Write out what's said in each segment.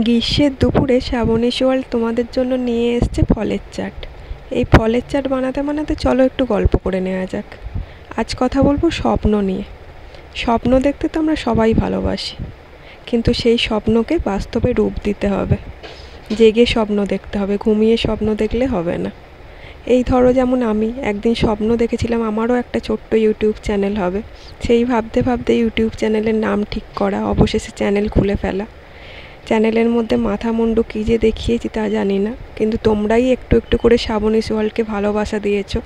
গ্রীষ্মের দুপুরে শ্রাবণী সোয়াল তোমাদের জন্য নিয়ে এসছে ফলের চাট। এই ফলের চাট বানাতে বানাতে চলো একটু গল্প করে নেওয়া যাক। আজ কথা বলবো স্বপ্ন নিয়ে। স্বপ্ন দেখতে তো আমরা সবাই ভালোবাসি, কিন্তু সেই স্বপ্নকে বাস্তবে রূপ দিতে হবে। জেগে স্বপ্ন দেখতে হবে, ঘুমিয়ে স্বপ্ন দেখলে হবে না। এই ধরো যেমন আমি একদিন স্বপ্ন দেখেছিলাম আমারও একটা ছোট্ট ইউটিউব চ্যানেল হবে। সেই ভাবতে ভাবতে ইউটিউব চ্যানেলের নাম ঠিক করা, অবশেষে চ্যানেল খুলে ফেলা। চ্যানেলের মধ্যে মাথা মুন্ডু কী যে দেখিয়েছি তা জানি না, কিন্তু তোমরাই একটু একটু করে শ্রাবণী সোয়ালকে ভালোবাসা দিয়েছো।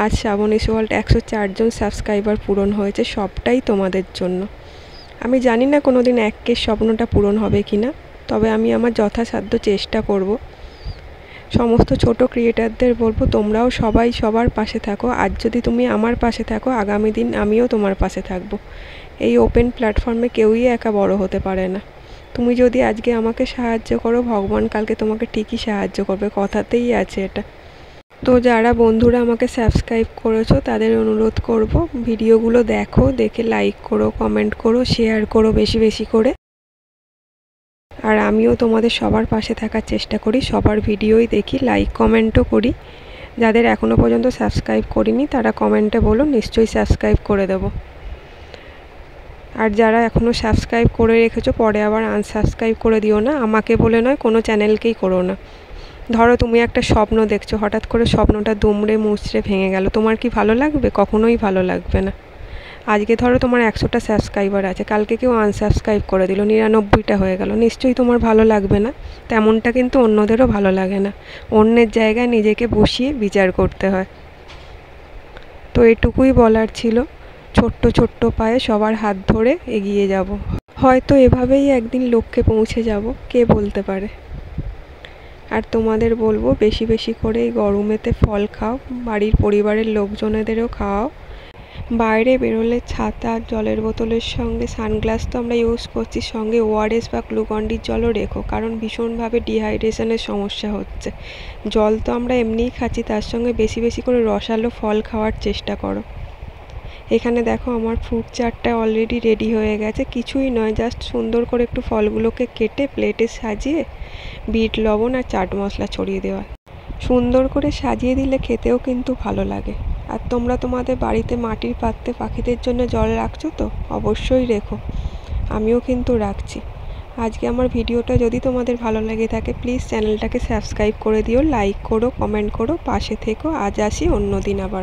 আজ শ্রাবণী সোয়াল 104 জন সাবস্ক্রাইবার পূরণ হয়েছে, সবটাই তোমাদের জন্য। আমি জানি না কোনো দিন 1K স্বপ্নটা পূরণ হবে কি না, তবে আমি আমার যথাসাধ্য চেষ্টা করব। সমস্ত ছোট ক্রিয়েটারদের বলবো তোমরাও সবাই সবার পাশে থাকো। আজ যদি তুমি আমার পাশে থাকো, আগামী দিন আমিও তোমার পাশে থাকবো। এই ওপেন প্ল্যাটফর্মে কেউই একা বড় হতে পারে না। তুমি যদি আজকে আমাকে সাহায্য করো, ভগবান কালকে তোমাকে ঠিকই সাহায্য করবে, কথাতেই আছে এটা। তো যারা বন্ধুরা আমাকে সাবস্ক্রাইব করেছো তাদের অনুরোধ করব, ভিডিওগুলো দেখো, দেখে লাইক করো, কমেন্ট করো, শেয়ার করো বেশি বেশি করে। আর আমিও তোমাদের সবার পাশে থাকার চেষ্টা করি, সবার ভিডিওই দেখি, লাইক কমেন্টও করি। যাদের এখনও পর্যন্ত সাবস্ক্রাইব করিনি তারা কমেন্টে বলো, নিশ্চয়ই সাবস্ক্রাইব করে দেবো। আর যারা এখনও সাবস্ক্রাইব করে রেখেছো পরে আবার আনসাবস্ক্রাইব করে দিও না, আমাকে বলে নয়, কোনো চ্যানেলকেই করো না। ধরো তুমি একটা স্বপ্ন দেখছো, হঠাৎ করে স্বপ্নটা দুমড়ে মুচড়ে ভেঙে গেল, তোমার কি ভালো লাগবে? কখনোই ভালো লাগবে না। আজকে ধরো তোমার 100টা সাবস্ক্রাইবার আছে, কালকে কেউ আনসাবস্ক্রাইব করে দিল, 99টা হয়ে গেল, নিশ্চয়ই তোমার ভালো লাগবে না। তেমনটা কিন্তু অন্যদেরও ভালো লাগে না। অন্যের জায়গায় নিজেকে বসিয়ে বিচার করতে হয়। তো এটুকুই বলার ছিল। ছোট্ট ছোট্ট পায়ে সবার হাত ধরে এগিয়ে যাব। হয়তো এভাবেই একদিন লক্ষ্যে পৌঁছে যাব, কে বলতে পারে। আর তোমাদের বলবো বেশি বেশি করে এই গরমেতে ফল খাও, বাড়ির পরিবারের লোকজনেদেরও খাওয়াও। বাইরে বেরোলে ছাতা, জলের বোতলের সঙ্গে সানগ্লাস তো আমরা ইউজ করছি, সঙ্গে ORS বা গ্লুকন-ডির জলও রেখো, কারণ ভীষণভাবে ডিহাইড্রেশনের সমস্যা হচ্ছে। জল তো আমরা এমনিই খাচ্ছি, তার সঙ্গে বেশি বেশি করে রসালো ফল খাওয়ার চেষ্টা করো। এখানে দেখো আমার ফ্রুট চাটটা অলরেডি রেডি হয়ে গেছে। কিছুই নয়, জাস্ট সুন্দর করে একটু ফলগুলোকে কেটে প্লেটে সাজিয়ে বিট লবণ আর চাট মশলা ছড়িয়ে দেওয়া। সুন্দর করে সাজিয়ে দিলে খেতেও কিন্তু ভালো লাগে। আর তোমরা তোমাদের বাড়িতে মাটির পাত্রে পাখিদের জন্য জল রাখছো তো? অবশ্যই রেখো, আমিও কিন্তু রাখছি। আজকে আমার ভিডিওটা যদি তোমাদের ভালো লেগে থাকে প্লিজ চ্যানেলটাকে সাবস্ক্রাইব করে দিও, লাইক করো, কমেন্ট করো, পাশে থেকো। আজ আসি, অন্য দিন আবার।